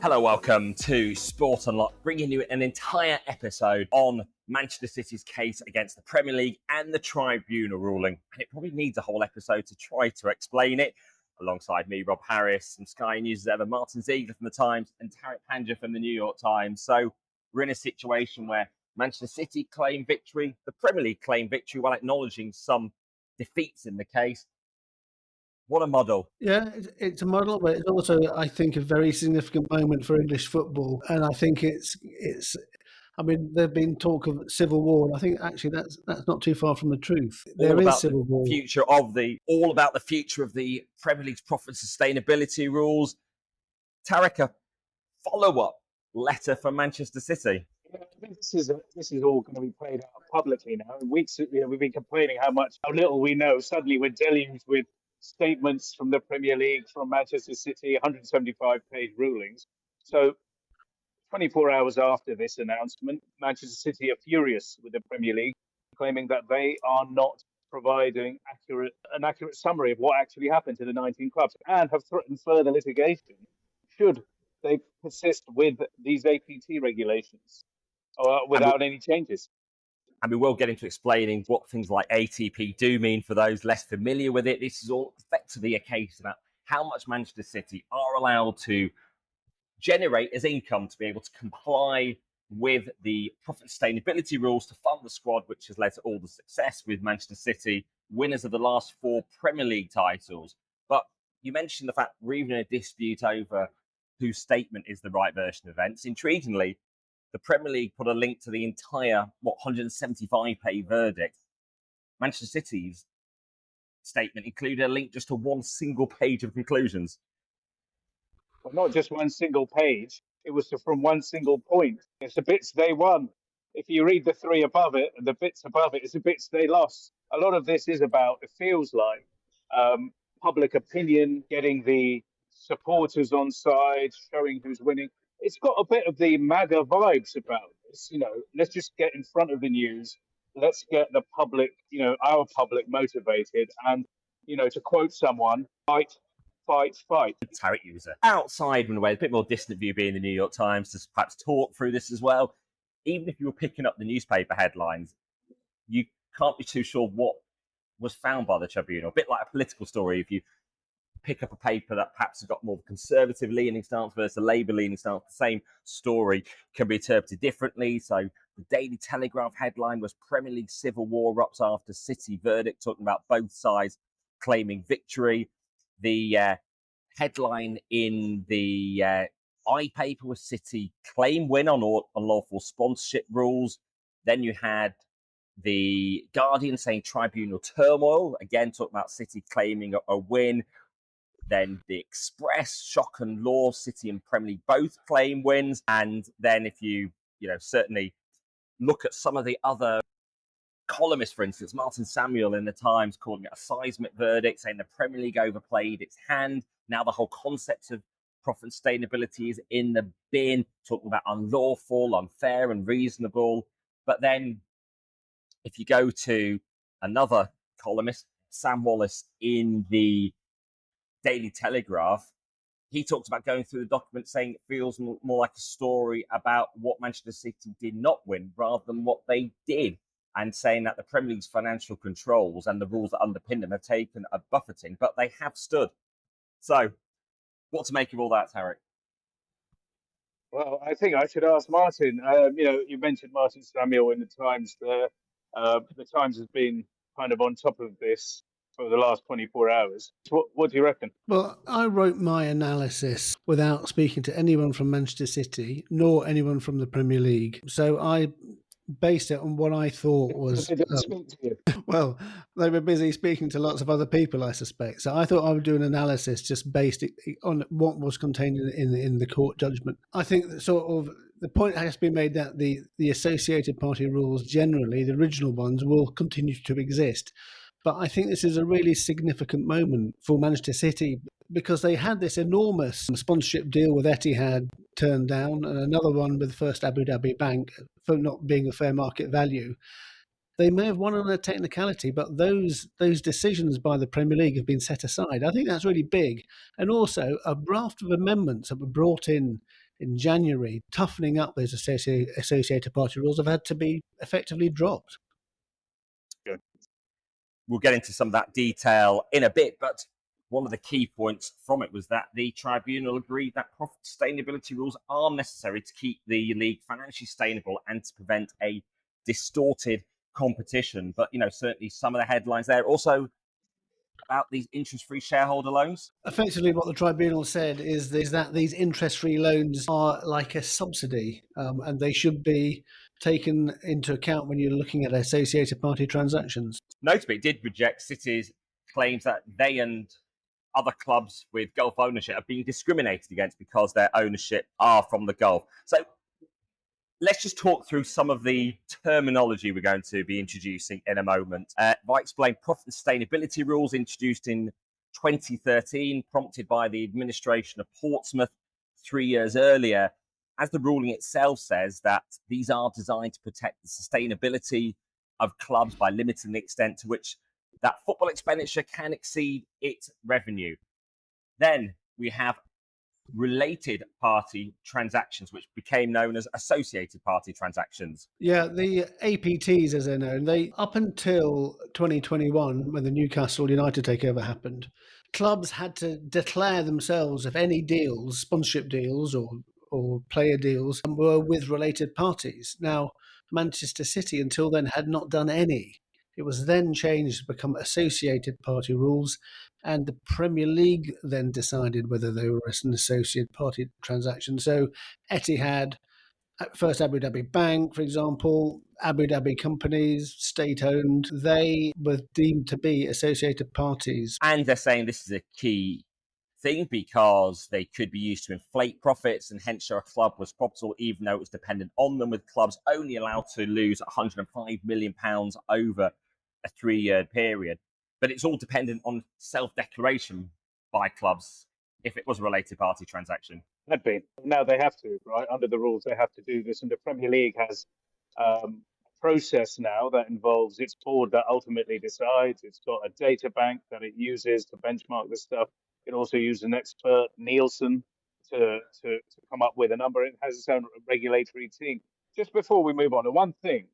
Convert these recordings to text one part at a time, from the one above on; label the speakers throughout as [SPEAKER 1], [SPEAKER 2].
[SPEAKER 1] Hello, welcome to Sport Unlocked, bringing you an entire episode on Manchester City's case against the Premier League and the tribunal ruling. And it probably needs a whole episode to try to explain it. Alongside me, Rob Harris from Sky News' ever, Martyn Ziegler from The Times, and Tariq Panja from the New York Times. So we're in a situation where Manchester City claim victory, the Premier League claim victory while acknowledging some defeats in the case. What a model.
[SPEAKER 2] Yeah, it's a model, but it's also, I think, a very significant moment for English football. And I think I mean, there's been talk of civil war, and I think actually that's not too far from the truth. There is civil war.
[SPEAKER 1] All about the future of the Premier League's profit sustainability rules. Tariq, a follow-up letter from Manchester City.
[SPEAKER 3] I think this is all going to be played out publicly now. In weeks, we've been complaining how little we know. Suddenly, we're deluged with statements from the Premier League, from Manchester City, 175-page rulings. So 24 hours after this announcement, Manchester City are furious with the Premier League, claiming that they are not providing an accurate summary of what actually happened to the 19 clubs, and have threatened further litigation should they persist with these APT regulations without any changes.
[SPEAKER 1] And we will get into explaining what things like ATP do mean for those less familiar with it. This is all effectively a case about how much Manchester City are allowed to generate as income to be able to comply with the profit sustainability rules to fund the squad, which has led to all the success with Manchester City, winners of the last 4 Premier League titles. But you mentioned the fact we're even in a dispute over whose statement is the right version of events. Intriguingly, the Premier League put a link to the entire, 175-page verdict. Manchester City's statement included a link just to one single page of conclusions.
[SPEAKER 3] Well, not just one single page. It was from one single point. It's the bits they won. If you read the 3 above it, and the bits above it, it's the bits they lost. A lot of this is about, it feels like, public opinion, getting the supporters on side, showing who's winning. It's got a bit of the MAGA vibes about this. Let's just get in front of the news. Let's get the public, our public motivated. And, to quote someone, fight, fight, fight.
[SPEAKER 1] Tariq user. Outside, in a way, a bit more distant view being the New York Times to perhaps talk through this as well. Even if you were picking up the newspaper headlines, you can't be too sure what was found by the tribunal. A bit like a political story. If you pick up a paper that perhaps has got more conservative leaning stance versus a Labour leaning stance, the same story can be interpreted differently. So the Daily Telegraph headline was Premier League civil war erupts after City verdict, talking about both sides claiming victory. The headline in the I-paper was City claim win on unlawful sponsorship rules. Then you had the Guardian saying tribunal turmoil, again talking about City claiming a win. Then the Express, shock and law, City and Premier League both claim wins. And then if you certainly look at some of the other columnists, for instance, Martin Samuel in The Times calling it a seismic verdict, saying the Premier League overplayed its hand. Now the whole concept of profit sustainability is in the bin, talking about unlawful, unfair, and reasonable. But then if you go to another columnist, Sam Wallace in the Daily Telegraph, he talks about going through the document saying it feels more like a story about what Manchester City did not win rather than what they did, and saying that the Premier League's financial controls and the rules that underpin them have taken a buffeting, but they have stood. So, what to make of all that, Tariq?
[SPEAKER 3] Well, I think I should ask Martyn. You mentioned Martin Samuel in The Times there. The Times has been kind of on top of this for the last 24 hours. What do you reckon?
[SPEAKER 2] Well, I wrote my analysis without speaking to anyone from Manchester City, nor anyone from the Premier League. So I based it on what I thought was...
[SPEAKER 3] They didn't speak to you.
[SPEAKER 2] Well, they were busy speaking to lots of other people, I suspect. So I thought I would do an analysis just based on what was contained in the court judgment. I think that sort of the point has been made that the associated party rules generally, the original ones, will continue to exist. But I think this is a really significant moment for Manchester City because they had this enormous sponsorship deal with Etihad turned down and another one with First Abu Dhabi Bank for not being a fair market value. They may have won on a technicality, but those decisions by the Premier League have been set aside. I think that's really big. And also a raft of amendments that were brought in in January, toughening up those associated party rules have had to be effectively dropped.
[SPEAKER 3] Good.
[SPEAKER 1] We'll get into some of that detail in a bit, but one of the key points from it was that the tribunal agreed that profit sustainability rules are necessary to keep the league financially sustainable and to prevent a distorted competition. But, certainly some of the headlines there also about these interest-free shareholder loans.
[SPEAKER 2] Effectively, what the tribunal said is that these interest-free loans are like a subsidy, and they should be taken into account when you're looking at associated party transactions.
[SPEAKER 1] Notably, it did reject City's claims that they and other clubs with Gulf ownership are being discriminated against because their ownership are from the Gulf. So let's just talk through some of the terminology we're going to be introducing in a moment. If I explain profit and sustainability rules introduced in 2013, prompted by the administration of Portsmouth 3 years earlier, as the ruling itself says that these are designed to protect the sustainability of clubs by limiting the extent to which that football expenditure can exceed its revenue. Then we have related party transactions, which became known as associated party transactions.
[SPEAKER 2] Yeah, the APTs, as they're known, they up until 2021, when the Newcastle United takeover happened, clubs had to declare themselves if any deals, sponsorship deals or player deals, were with related parties. Now, Manchester City until then had not done any. It was then changed to become associated party rules, and the Premier League then decided whether they were an associated party transaction. So Etihad, First Abu Dhabi Bank, for example, Abu Dhabi companies, state-owned, they were deemed to be associated parties.
[SPEAKER 1] And they're saying this is a key thing because they could be used to inflate profits and hence show a club was profitable even though it was dependent on them, with clubs only allowed to lose £105 million over a 3-year period. But it's all dependent on self-declaration by clubs if it was a related party transaction.
[SPEAKER 3] Had been. Now they have to, right? Under the rules, they have to do this. And the Premier League has a process now that involves its board that ultimately decides. It's got a data bank that it uses to benchmark this stuff. It also uses an expert, Nielsen, to come up with a number. It has its own regulatory team. Just before we move on, the one thing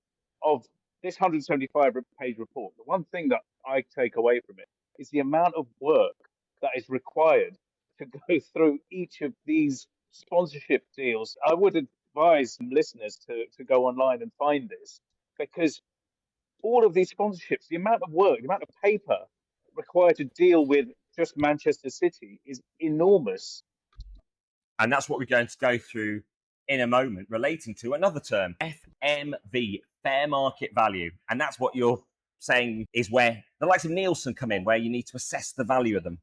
[SPEAKER 3] of this 175-page report, the one thing that I take away from it is the amount of work that is required to go through each of these sponsorship deals. I would advise listeners to go online and find this, because all of these sponsorships, the amount of work, the amount of paper required to deal with just Manchester City is enormous.
[SPEAKER 1] And that's what we're going to go through in a moment, relating to another term, FMV, fair market value. And that's what you're saying is where the likes of Nielsen come in, where you need to assess the value of them.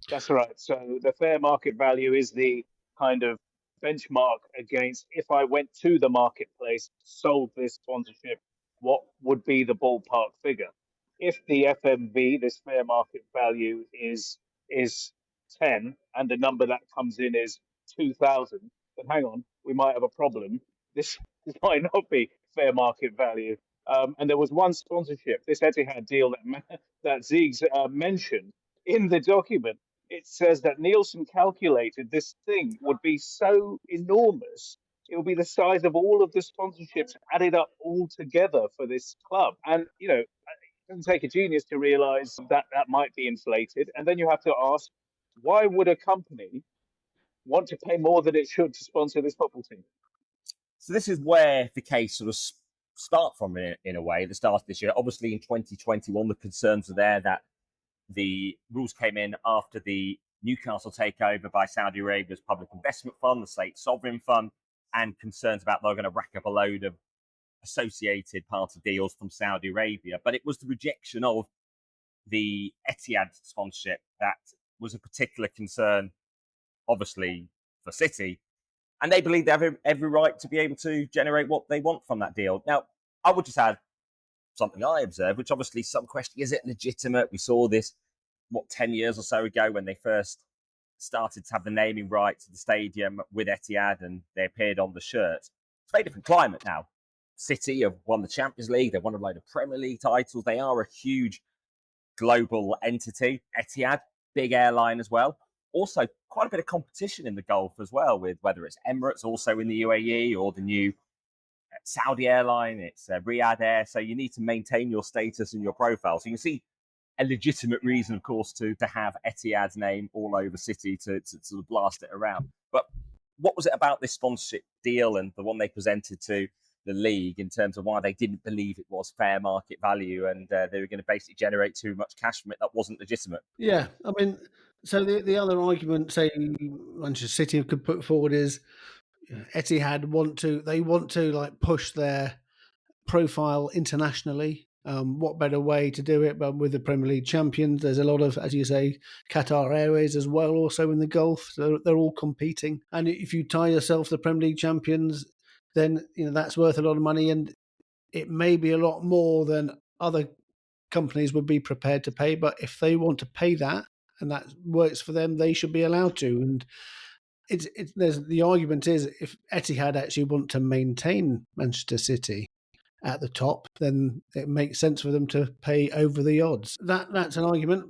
[SPEAKER 3] That's right. So the fair market value is the kind of benchmark against, if I went to the marketplace, sold this sponsorship, what would be the ballpark figure? If the FMV, this fair market value, is 10 and the number that comes in is 2,000, then hang on, we might have a problem. This might not be fair market value. And there was one sponsorship, this Etihad deal that Ziegs mentioned in the document. It says that Nielsen calculated this thing would be so enormous, it would be the size of all of the sponsorships added up all together for this club. And, it doesn't take a genius to realize that that might be inflated. And then you have to ask, why would a company want to pay more than it should to sponsor this football team?
[SPEAKER 1] So this is where the case sort of start from in a way, the start of this year. Obviously in 2021, the concerns are there that the rules came in after the Newcastle takeover by Saudi Arabia's public investment fund, the state sovereign fund, and concerns about they're going to rack up a load of associated party deals from Saudi Arabia. But it was the rejection of the Etihad sponsorship that was a particular concern, obviously, for City. And they believe they have every right to be able to generate what they want from that deal. Now, I would just add something I observed, which obviously some question, is it legitimate? We saw this, 10 years or so ago when they first started to have the naming rights to the stadium with Etihad and they appeared on the shirt. It's a very different climate now. City have won the Champions League. They've won a load of Premier League titles. They are a huge global entity. Etihad, big airline as well. also quite a bit of competition in the Gulf as well, with whether it's Emirates also in the UAE or the new Saudi airline, it's Riyadh Air. So you need to maintain your status and your profile. So you can see a legitimate reason, of course, to have Etihad's name all over City to sort of blast it around. But what was it about this sponsorship deal and the one they presented to the league in terms of why they didn't believe it was fair market value and they were going to basically generate too much cash from it that wasn't legitimate?
[SPEAKER 2] Yeah, I mean, so the other argument, say Manchester City could put forward is Etihad want to like push their profile internationally. What better way to do it but with the Premier League champions? There's a lot of, as you say, Qatar Airways as well, also in the Gulf. So they're all competing. And if you tie yourself to the Premier League champions, then that's worth a lot of money, and it may be a lot more than other companies would be prepared to pay. But if they want to pay that and that works for them, they should be allowed to. And the argument is if Etihad actually want to maintain Manchester City at the top, then it makes sense for them to pay over the odds. That's an argument.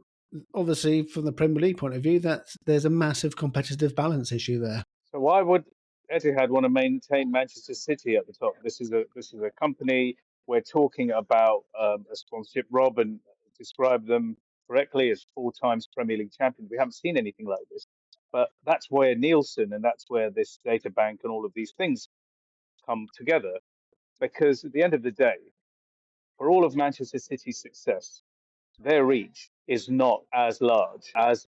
[SPEAKER 2] Obviously, from the Premier League point of view, that there's a massive competitive balance issue there.
[SPEAKER 3] So why would Etihad want to maintain Manchester City at the top? This is a company. We're talking about a sponsorship. Rob and described them correctly as 4 times Premier League champions. We haven't seen anything like this, but that's where Nielsen and that's where this data bank and all of these things come together. Because at the end of the day, for all of Manchester City's success, their reach is not as large as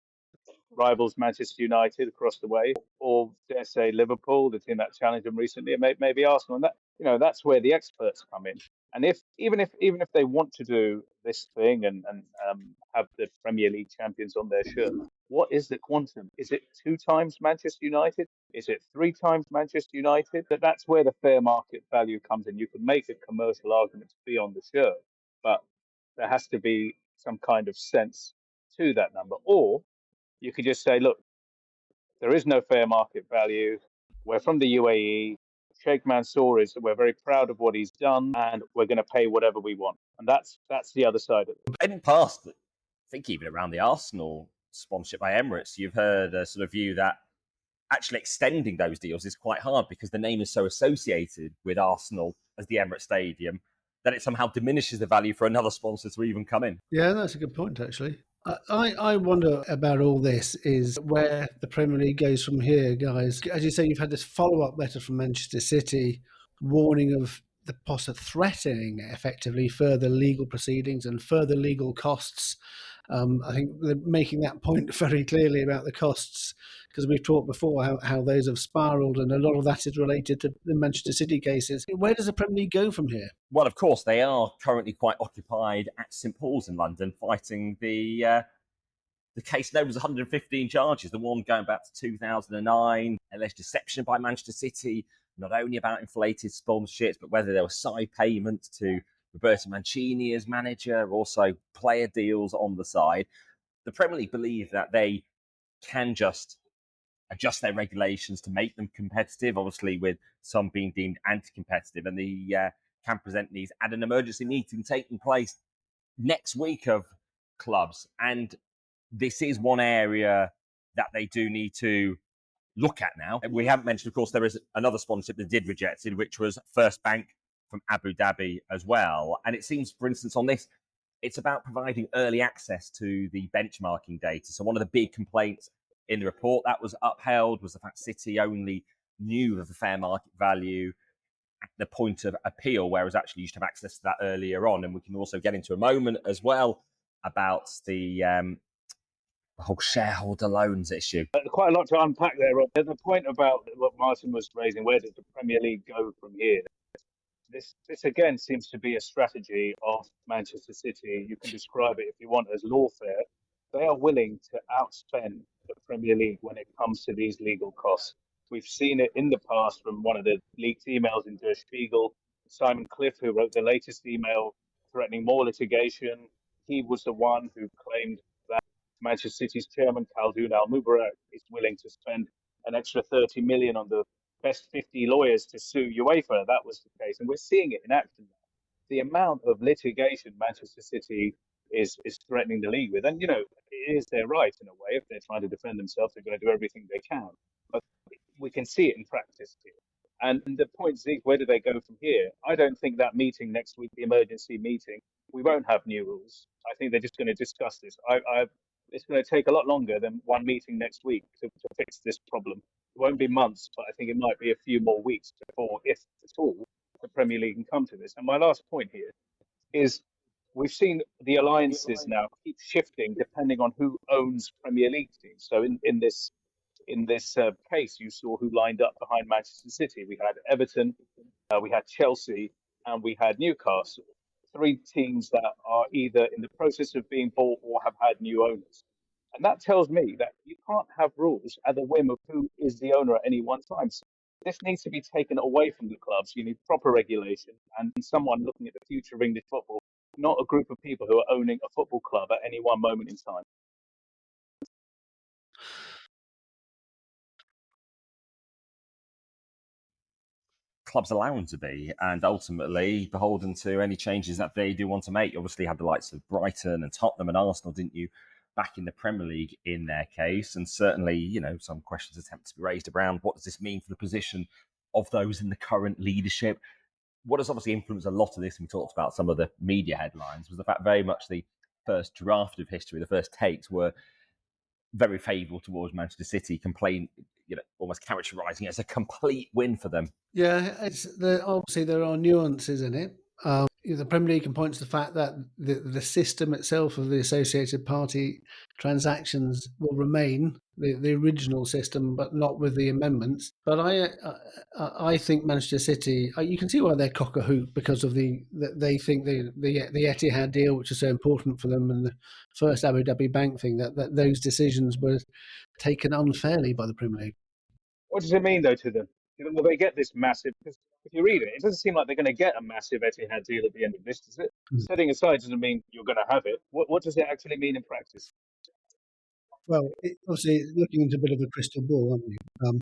[SPEAKER 3] rivals Manchester United across the way, or dare say Liverpool, the team that challenged them recently, and maybe Arsenal. And that that's where the experts come in. And even if they want to do this thing and have the Premier League champions on their shirt, what is the quantum? Is it 2 times Manchester United? Is it 3 times Manchester United? That's where the fair market value comes in. You can make a commercial argument to be on the shirt, but there has to be some kind of sense to that number. Or you could just say, look, there is no fair market value. We're from the UAE. Sheikh Mansour we're very proud of what he's done, and we're going to pay whatever we want. And that's the other side of it.
[SPEAKER 1] In the past, I think even around the Arsenal sponsorship by Emirates, you've heard a sort of view that actually extending those deals is quite hard because the name is so associated with Arsenal as the Emirates Stadium that it somehow diminishes the value for another sponsor to even come in.
[SPEAKER 2] Yeah, that's a good point, actually. I wonder about all this is where the Premier League goes from here, guys. As you say, you've had this follow-up letter from Manchester City warning of the threatening effectively further legal proceedings and further legal costs. I think they're making that point very clearly about the costs because we've talked before how those have spiraled, and a lot of that is related to the Manchester City cases. Where does the Premier League go from here?
[SPEAKER 1] Well, of course, they are currently quite occupied at St Paul's in London fighting the case known as 115 charges, the one going back to 2009, alleged deception by Manchester City, not only about inflated sponsorships, but whether there were side payments to Roberto Mancini as manager, also player deals on the side. The Premier League believe that they can just adjust their regulations to make them competitive, obviously with some being deemed anti-competitive, and they can present these at an emergency meeting taking place next week of clubs. And this is one area that they do need to look at now. And we haven't mentioned, of course, there is another sponsorship that did reject it, which was First Bank from Abu Dhabi as well. And it seems, for instance, on this, it's about providing early access to the benchmarking data. So one of the big complaints in the report that was upheld was the fact City only knew of the fair market value at the point of appeal, whereas actually you should have access to that earlier on. And we can also get into a moment as well about the whole shareholder loans issue.
[SPEAKER 3] Quite a lot to unpack there, Rob. The point about what Martyn was raising, where does the Premier League go from here? This again seems to be a strategy of Manchester City. You can describe it if you want as lawfare. They are willing to outspend the Premier League when it comes to these legal costs. We've seen it in the past from one of the leaked emails in Der Spiegel. Simon Cliff, who wrote the latest email threatening more litigation, he was the one who claimed that Manchester City's chairman, Khaldoon Al-Mubarak, is willing to spend an extra 30 million on the best 50 lawyers to sue UEFA. That was the case. And we're seeing it in action now. The amount of litigation Manchester City is threatening the league with. And, you know, it is their right in a way. If they're trying to defend themselves, they're going to do everything they can. But we can see it in practice here. And the point, Zeke, where do they go from here? I don't think that meeting next week, the emergency meeting, we won't have new rules. I think they're just going to discuss this. It's going to take a lot longer than one meeting next week to fix this problem. It won't be months, but I think it might be a few more weeks before, if at all, the Premier League can come to this. And my last point here is we've seen the alliances now keep shifting depending on who owns Premier League teams. So in this case, you saw who lined up behind Manchester City. We had Everton, we had Chelsea, and we had Newcastle. Three teams that are either in the process of being bought or have had new owners. And that tells me that you can't have rules at the whim of who is the owner at any one time. So this needs to be taken away from the clubs. You need proper regulation and someone looking at the future of English football, not a group of people who are owning a football club at any one moment in time.
[SPEAKER 1] Clubs allow them to be, and ultimately beholden to any changes that they do want to make. You obviously had the likes of Brighton and Tottenham and Arsenal, didn't you, back in the Premier League in their case? And certainly, you know, some questions attempt to be raised around what does this mean for the position of those in the current leadership. What has obviously influenced a lot of this, and we talked about some of the media headlines, was the fact very much the first draft of history, the first takes were very favourable towards Manchester City, almost characterising it as a complete win for them.
[SPEAKER 2] Yeah, obviously there are nuances in it. The Premier League can point to the fact that the system itself of the associated party transactions will remain the original system, but not with the amendments. But I think Manchester City, you can see why they're cock a hoop, because of they think the Etihad deal, which is so important for them, and the first Abu Dhabi Bank thing, that those decisions were taken unfairly by the Premier League.
[SPEAKER 3] What does it mean, though, to them? Will they get this massive? Because if you read it, it doesn't seem like they're going to get a massive Etihad deal at the end of this, does it? Setting aside doesn't mean you're going to have it. What does it actually mean in practice?
[SPEAKER 2] Well, obviously, looking into a bit of a crystal ball, aren't we?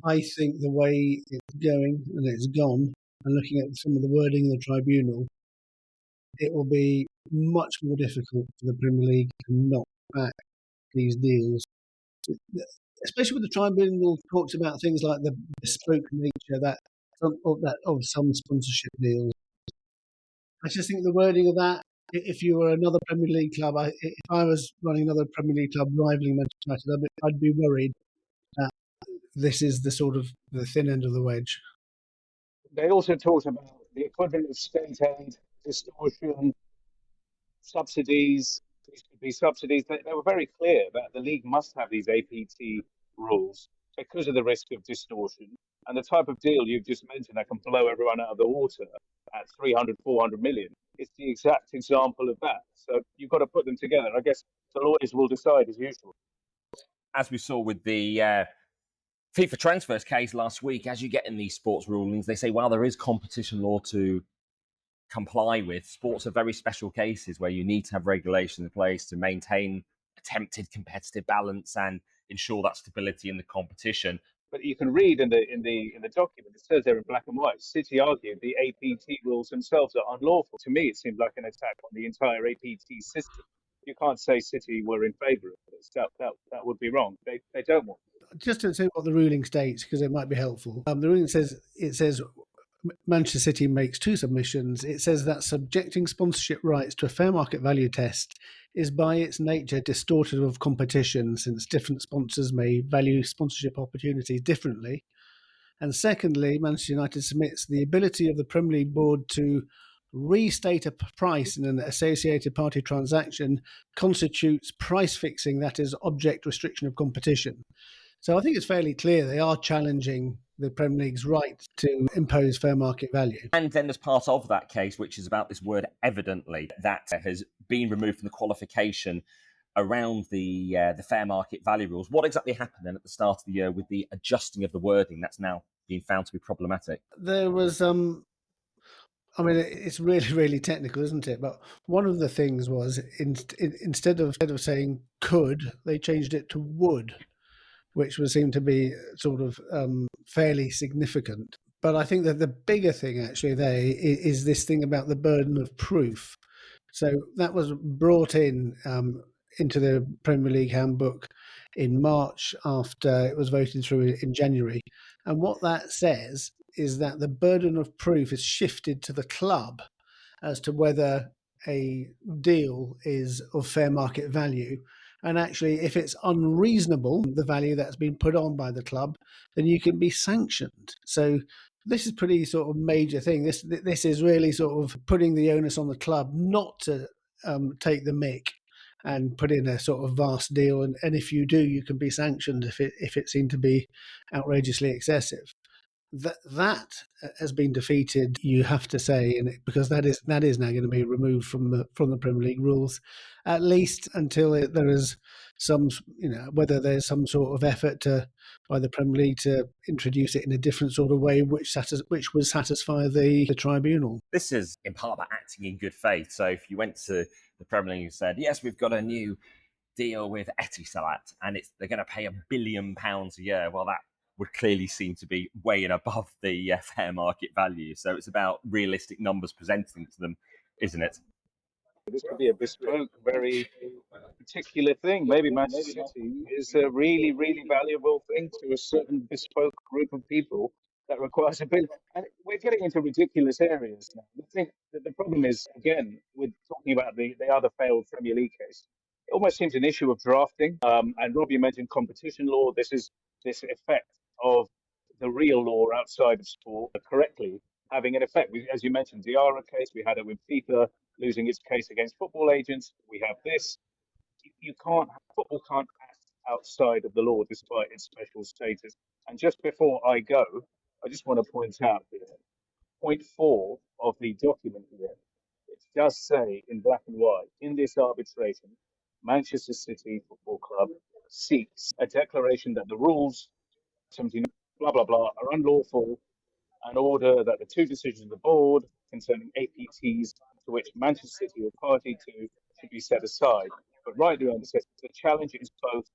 [SPEAKER 2] I think the way it's going and it's gone, and looking at some of the wording in the tribunal, it will be much more difficult for the Premier League to knock back these deals. Especially with the tribunal talks about things like the bespoke nature of some sponsorship deals. I just think the wording of that, if you were another Premier League club, if I was running another Premier League club rivaling Manchester United, I'd be worried that this is the thin end of the wedge.
[SPEAKER 3] They also talked about the equivalent of state aid, distortion, subsidies. These could be subsidies. They were very clear that the league must have these APT rules because of the risk of distortion. And the type of deal you've just mentioned that can blow everyone out of the water at 300, 400 million, it's the exact example of that. So you've got to put them together. I guess the lawyers will decide as usual.
[SPEAKER 1] As we saw with the FIFA transfers case last week, as you get in these sports rulings, they say, well, there is competition law to comply with. Sports are very special cases where you need to have regulation in place to maintain attempted competitive balance and ensure that stability in the competition.
[SPEAKER 3] But you can read in the document, it says there in black and white, City argued the APT rules themselves are unlawful. To me, it seems like an attack on the entire APT system. You can't say City were in favour of this. That would be wrong. They don't want it.
[SPEAKER 2] Just to say what the ruling states, because it might be helpful. The ruling says Manchester City makes two submissions. It says that subjecting sponsorship rights to a fair market value test is by its nature distortive of competition, since different sponsors may value sponsorship opportunities differently. And secondly, Manchester United submits the ability of the Premier League board to restate a price in an associated party transaction constitutes price fixing that is object restriction of competition. So I think it's fairly clear they are challenging the Premier League's right to impose fair market value.
[SPEAKER 1] And then as part of that case, which is about this word evidently, that has been removed from the qualification around the fair market value rules. What exactly happened then at the start of the year with the adjusting of the wording that's now been found to be problematic?
[SPEAKER 2] There was, it's really, really technical, isn't it? But one of the things was instead of saying could, they changed it to would, which would seem to be sort of fairly significant. But I think that the bigger thing actually there is this thing about the burden of proof. So that was brought in into the Premier League handbook in March after it was voted through in January. And what that says is that the burden of proof is shifted to the club as to whether a deal is of fair market value. And actually, if it's unreasonable, the value that's been put on by the club, then you can be sanctioned. So this is pretty sort of major thing. This is really sort of putting the onus on the club not to take the mick and put in a sort of vast deal. And if you do, you can be sanctioned if it seemed to be outrageously excessive. That has been defeated, you have to say, and because that is now going to be removed from the Premier League rules, at least until there is some, whether there's some sort of effort by the Premier League to introduce it in a different sort of way, which would satisfy the tribunal.
[SPEAKER 1] This is in part about acting in good faith. So if you went to the Premier League and said, yes, we've got a new deal with Etisalat and they're going to pay £1 billion a year, well, that would clearly seem to be way and above the fair market value. So it's about realistic numbers presenting to them, isn't it?
[SPEAKER 3] This could be a bespoke, very particular thing. Maybe Manchester City is a really, really valuable thing to a certain bespoke group of people that requires a bit. And we're getting into ridiculous areas now. I think that the problem is, again, with talking about the other failed Premier League case, it almost seems an issue of drafting. And Rob, you mentioned competition law. This is this effect of the real law outside of sport correctly having an effect. As you mentioned, the Diarra case, we had it with FIFA losing its case against football agents. We have this. Football can't act outside of the law despite its special status. And just before I go, I just want to point out here, point 4 of the document here, it does say in black and white, in this arbitration, Manchester City Football Club seeks a declaration that the rules, 79, blah, blah, blah, are unlawful, and order that the 2 decisions of the board concerning APTs to which Manchester City are party to should be set aside. But rightly understood, the challenge is both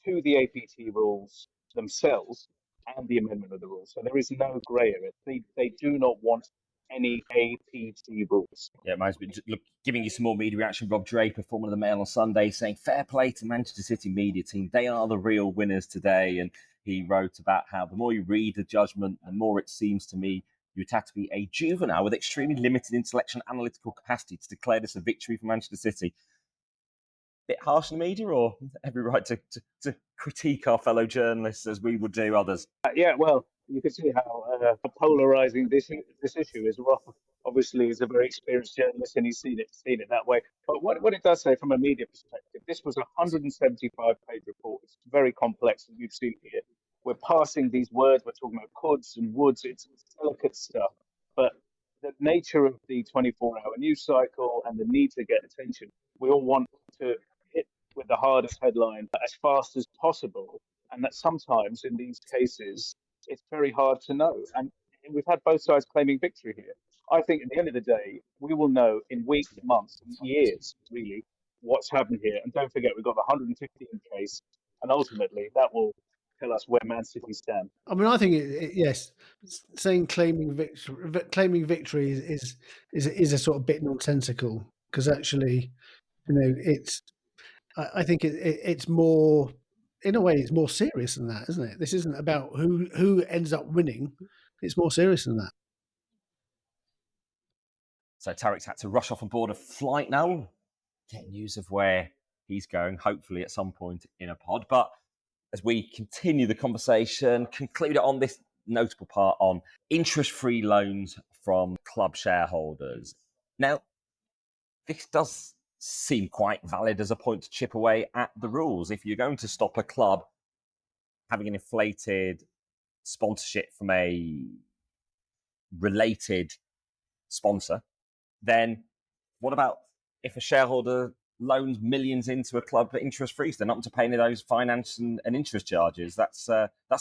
[SPEAKER 3] to the APT rules themselves and the amendment of the rules. So there is no grey area. They do not want any APT rules.
[SPEAKER 1] Yeah, it reminds me, look, giving you some more media reaction. Rob Draper, former of the Mail on Sunday, saying, fair play to Manchester City media team. They are the real winners today. And he wrote about how the more you read the judgment, the more it seems to me you'd have to be a juvenile with extremely limited intellectual and analytical capacity to declare this a victory for Manchester City. Bit harsh on the media, or every right to critique our fellow journalists as we would do others?
[SPEAKER 3] Yeah, well, you can see how polarizing this issue is. Rob obviously is a very experienced journalist and he's seen it that way. But what it does say from a media perspective, this was a 175-page report. It's very complex, as you've seen here. We're parsing these words. We're talking about coulds and woulds. It's delicate stuff. But the nature of the 24-hour news cycle and the need to get attention, we all want to hit with the hardest headline as fast as possible. And that sometimes in these cases, it's very hard to know. And we've had both sides claiming victory here. I think at the end of the day, we will know in weeks, months, years, really, what's happened here. And don't forget, we've got the 115 case. And ultimately, that will tell us where Man City stand.
[SPEAKER 2] I mean, I think yes, saying claiming victory is a sort of bit nonsensical, because actually, it's. I think it's more, in a way, it's more serious than that, isn't it? This isn't about who ends up winning. It's more serious than that.
[SPEAKER 1] So Tariq's had to rush off on board a flight now. Get news of where he's going, hopefully at some point in a pod. But as we continue the conversation, conclude it on this notable part on interest-free loans from club shareholders. Now, this does seem quite valid as a point to chip away at the rules. If you're going to stop a club having an inflated sponsorship from a related sponsor, then what about if a shareholder loans millions into a club at interest-free, so they're not to pay any of those finance and interest charges? That's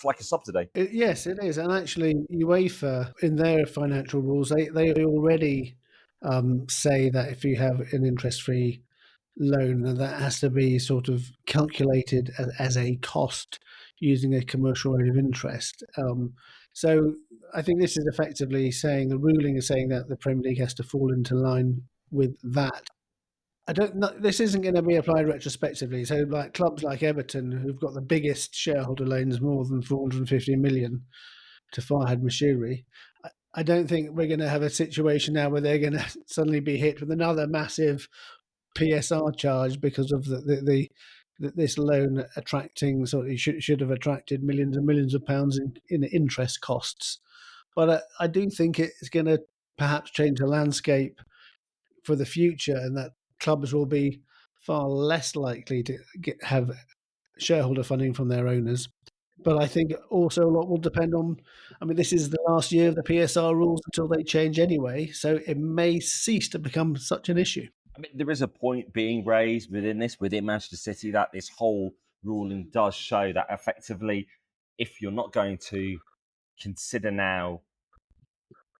[SPEAKER 1] like a subsidy.
[SPEAKER 2] Yes, it is. And actually, UEFA, in their financial rules, they already say that if you have an interest-free loan, then that has to be sort of calculated as a cost using a commercial rate of interest. So I think this is effectively saying, the ruling is saying that the Premier League has to fall into line with that. I don't know. This isn't going to be applied retrospectively. So, like clubs like Everton, who've got the biggest shareholder loans, more than 450 million to Farhad Mashiri, I don't think we're going to have a situation now where they're going to suddenly be hit with another massive PSR charge because of this loan attracting, sort of should have attracted millions and millions of pounds in interest costs. But I do think it's going to perhaps change the landscape for the future, and that clubs will be far less likely to have shareholder funding from their owners. But I think also a lot will depend on. I mean, this is the last year of the PSR rules until they change anyway, so it may cease to become such an issue.
[SPEAKER 1] I mean, there is a point being raised within Manchester City, that this whole ruling does show that effectively, if you're not going to consider now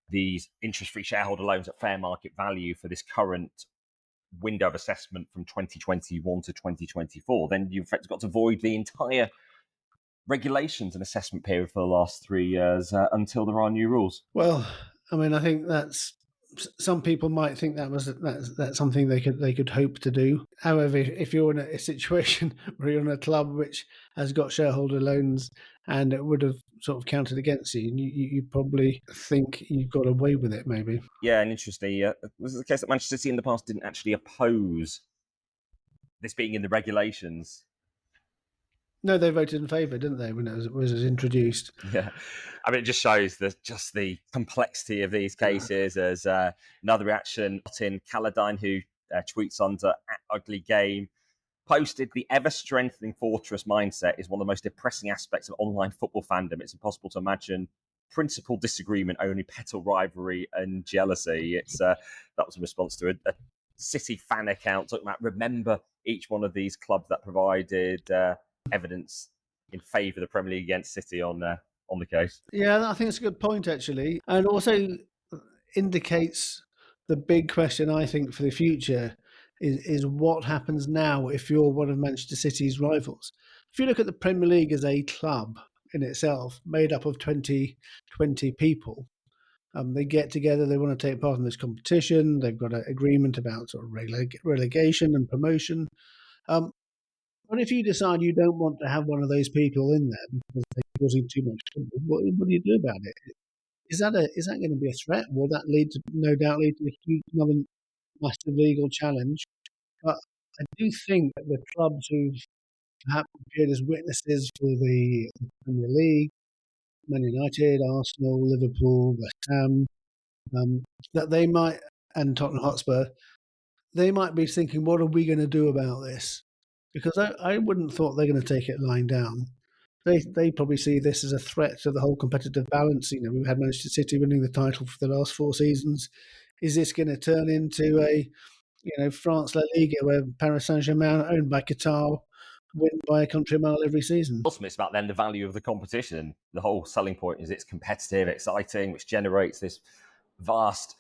[SPEAKER 1] these interest-free shareholder loans at fair market value for this current window of assessment from 2021 to 2024, then you've got to void the entire regulations and assessment period for the last 3 years until there are new rules.
[SPEAKER 2] Well, I mean, I think that's, some people might think that's something they could hope to do. However, if you're in a situation where you're in a club which has got shareholder loans and it would have sort of counted against you, you probably think you've got away with it, maybe.
[SPEAKER 1] Yeah, and interestingly, this is the case that Manchester City in the past didn't actually oppose this being in the regulations.
[SPEAKER 2] No, they voted in favour, didn't they, when it was introduced?
[SPEAKER 1] Yeah, I mean, it just shows the complexity of these cases. There's another reaction. Martyn, who tweets under @UglyGame, posted, "The ever-strengthening fortress mindset is one of the most depressing aspects of online football fandom. It's impossible to imagine principal disagreement, only petty rivalry and jealousy." It's that was a response to a City fan account talking about, remember each one of these clubs that provided evidence in favour of the Premier League against City on the case.
[SPEAKER 2] Yeah, I think it's a good point, actually, and also indicates the big question, I think, for the future is what happens now if you're one of Manchester City's rivals. If you look at the Premier League as a club in itself, made up of 20 people, they get together, they want to take part in this competition, they've got an agreement about sort of relegation and promotion. But if you decide you don't want to have one of those people in there because they're causing too much trouble, what do you do about it? Is that going to be a threat? Will that no doubt lead to another massive legal challenge? But I do think that the clubs who've perhaps appeared as witnesses for the Premier League, Man United, Arsenal, Liverpool, West Ham, that they might, and Tottenham Hotspur, they might be thinking, what are we going to do about this? Because I wouldn't thought they're going to take it lying down. They probably see this as a threat to the whole competitive balance. You know, we've had Manchester City winning the title for the last 4 seasons. Is this going to turn into a, France La Liga where Paris Saint-Germain, owned by Qatar, win by a country mile every season?
[SPEAKER 1] Ultimately, it's about then the value of the competition. The whole selling point is it's competitive, exciting, which generates this vast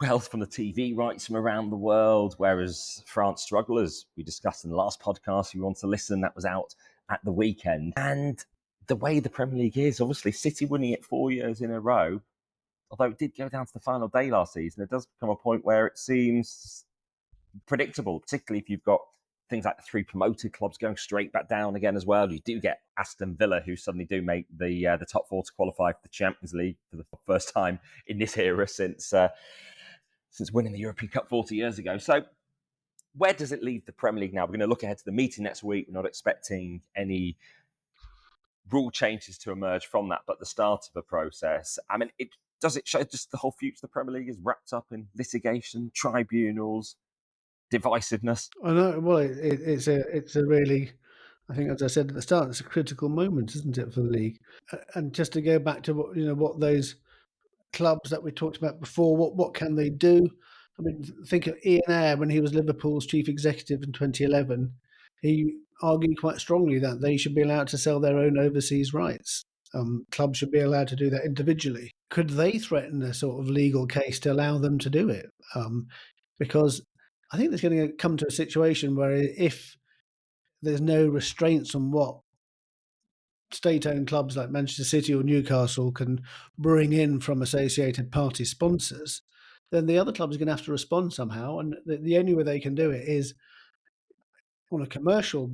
[SPEAKER 1] wealth from the TV rights from around the world, whereas France struggle, as we discussed in the last podcast. If you want to listen, that was out at the weekend. And the way the Premier League is, obviously, City winning it 4 years in a row, although it did go down to the final day last season, it does become a point where it seems predictable, particularly if you've got things like the 3 promoted clubs going straight back down again as well. You do get Aston Villa, who suddenly do make the top 4 to qualify for the Champions League for the first time in this era since winning the European Cup 40 years ago. So where does it leave the Premier League now? We're going to look ahead to the meeting next week. We're not expecting any rule changes to emerge from that, but the start of a process. I mean, does it show just the whole future of the Premier League is wrapped up in litigation, tribunals, divisiveness?
[SPEAKER 2] I know. Well, it's a really, I think, as I said at the start, it's a critical moment, isn't it, for the league? And just to go back to what those clubs that we talked about before, what can they do? I mean, think of Ian Ayre when he was Liverpool's chief executive in 2011. He argued quite strongly that they should be allowed to sell their own overseas rights. Clubs should be allowed to do that individually. Could they threaten a sort of legal case to allow them to do it? Because I think there's going to come to a situation where if there's no restraints on what state-owned clubs like Manchester City or Newcastle can bring in from associated party sponsors, then the other club is going to have to respond somehow. And the only way they can do it is on a commercial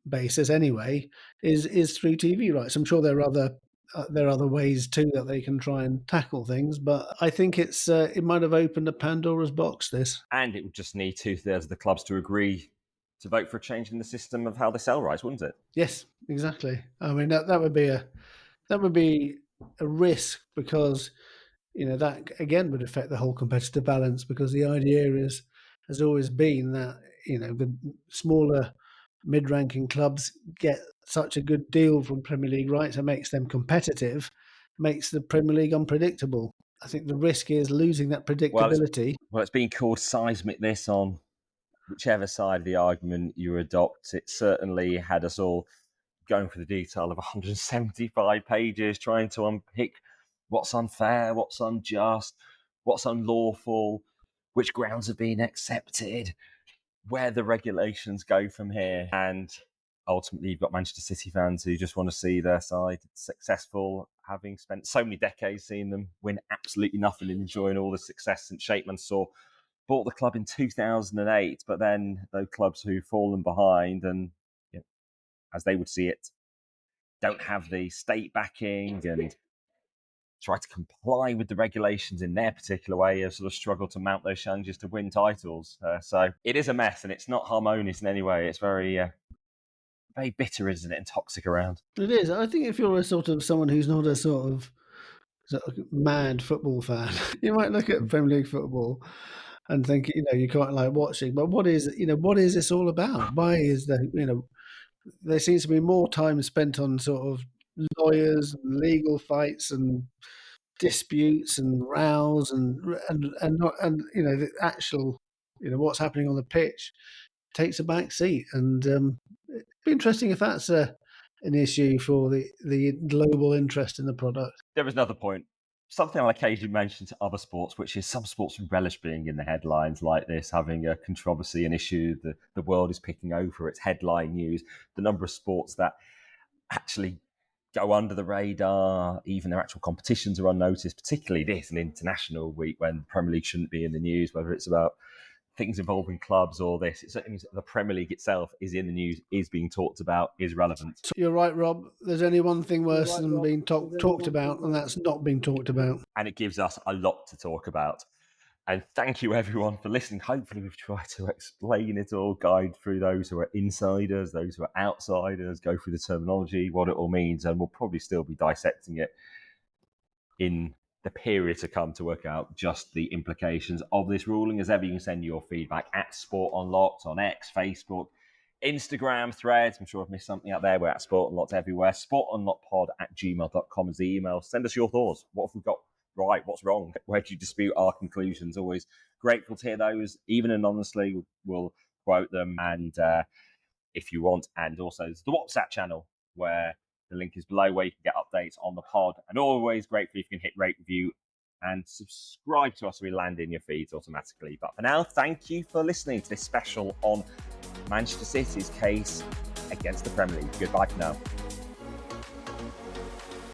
[SPEAKER 2] basis anyway, is through TV rights. I'm sure there are other ways too that they can try and tackle things, but I think it might have opened a Pandora's box, this.
[SPEAKER 1] And it would just need 2/3 of the clubs to agree to vote for a change in the system of how they sell rights, wouldn't it?
[SPEAKER 2] Yes, exactly. I mean, that would be a risk, because that again would affect the whole competitive balance, because the idea has always been that the smaller mid-ranking clubs get such a good deal from Premier League rights. It makes them competitive, makes the Premier League unpredictable. I think the risk is losing that predictability.
[SPEAKER 1] Well, it's been called seismic this on whichever side of the argument you adopt. It certainly had us all going through the detail of 175 pages, trying to unpick what's unfair, what's unjust, what's unlawful, which grounds have been accepted, where the regulations go from here. And ultimately, you've got Manchester City fans who just want to see their side successful, having spent so many decades seeing them win absolutely nothing and enjoying all the success since Sheikh Mansour bought the club in 2008. But then those clubs who've fallen behind and, as they would see it, don't have the state backing and try to comply with the regulations in their particular way, have sort of struggled to mount those challenges to win titles. So it is a mess, and it's not harmonious in any way. It's very, very bitter, isn't it, and toxic around.
[SPEAKER 2] It is. I think if you're a sort of someone who's not a sort of mad football fan, you might look at Premier League football and think, you quite like watching, but what is this all about? Why is there seems to be more time spent on sort of lawyers and legal fights and disputes and rows and the actual what's happening on the pitch takes a back seat. And it'd be interesting if that's an issue for the global interest in the product.
[SPEAKER 1] There is another point, something I'll occasionally mention to other sports, which is some sports relish being in the headlines like this, having a controversy, an issue the world is picking over its headline news. The number of sports that actually go under the radar, even their actual competitions are unnoticed, particularly this, an international week when the Premier League shouldn't be in the news, whether it's about things involving clubs or this. It certainly means that the Premier League itself is in the news, is being talked about, is relevant.
[SPEAKER 2] You're right, Rob. There's only one thing worse than being talked about, and that's not being talked about.
[SPEAKER 1] And it gives us a lot to talk about. And thank you, everyone, for listening. Hopefully we've tried to explain it all, guide through those who are insiders, those who are outsiders, go through the terminology, what it all means, and we'll probably still be dissecting it in the period to come to work out just the implications of this ruling. As ever, you can send your feedback at Sport Unlocked on X, Facebook, Instagram, Threads. I'm sure I've missed something out there. We're at Sport Unlocked everywhere. sportunlockedpod@gmail.com is the email. Send us your thoughts. What have we got right? What's wrong? Where do you dispute our conclusions? Always grateful to hear those. Even anonymously, we'll quote them. And if you want, and also there's the WhatsApp channel where the link is below, where you can get updates on the pod. And always grateful if you can hit rate, review, and subscribe to us so we land in your feeds automatically. But for now, thank you for listening to this special on Manchester City's case against the Premier League. Goodbye for now.